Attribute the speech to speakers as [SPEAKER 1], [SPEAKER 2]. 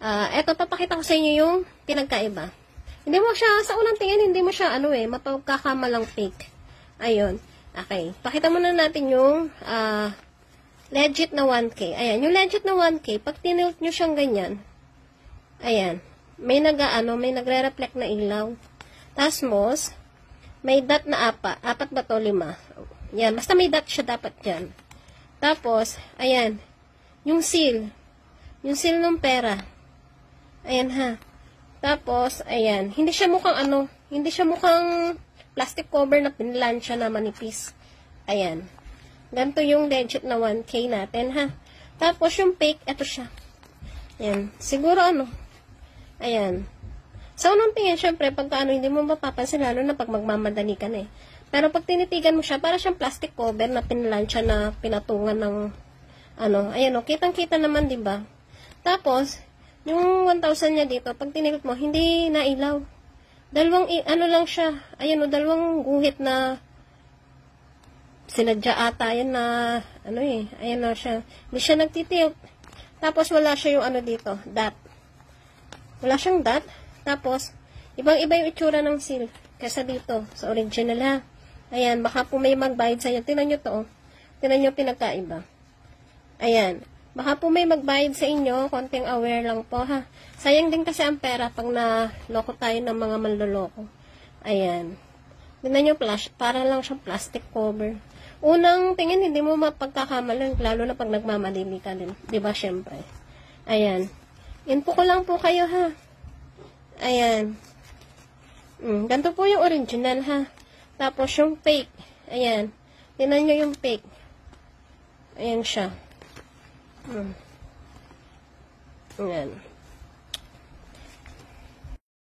[SPEAKER 1] Eto, papakita ko sa inyo yung pinagkaiba. Hindi mo siya, sa unang tingin, hindi mo siya, mapagkakamalang fake. Ayun. Okay. Pakita muna natin yung, legit na 1K. Ayan. Yung legit na 1K, pag tinilt nyo siyang ganyan, ayan. May nagre-reflect na ilaw. Tapos, may dot na apat. Apat ba to? 5. Yan. Basta may dot siya dapat dyan. Tapos, ayan. Yung seal. Yung seal ng pera. Ayan ha. Tapos, ayan. Hindi siya mukhang plastic cover na pinlansya na manipis. Ayan. Ganito yung legit na 1K natin ha. Tapos, yung fake, eto siya. Ayan. Siguro ayan. Sa unang tingin, syempre, pagka hindi mo mapapansin, lalo na pag magmamadali ka na eh. Pero pag tinitigan mo siya, para siyang plastic cover na pinlansya na pinatungan ng, ayan kitang-kita naman, diba? Tapos, yung 1,000 niya dito, pag tinilit mo, hindi nailaw. Dalawang, lang siya. Ayan dalawang guhit na sinadya ata. Ayan na, ayan na siya. Hindi siya nagtitilt. Tapos, wala siya yung dito, dot. Wala siyang dot. Tapos, ibang-iba yung itsura ng seal. Kesa dito, sa original ha. Ayan, baka po may magbayad sa inyo. Tingnan nyo to, Tingnan nyo pinagkaiba. Ayan. Baka po may magbayad sa inyo, konting aware lang po ha. Sayang din kasi ang pera pag naloko tayo ng mga manloloko. Ayan. Tingnan nyo, para lang siyang plastic cover. Unang tingin, hindi mo mapagkakamalan, lalo na pag nagmamadali ka din. Diba, syempre. Ayan. Info ko lang po kayo ha. Ayan. Ganito po yung original ha. Tapos yung fake. Ayan. Tingnan nyo yung fake. Ayan siya. Ayan.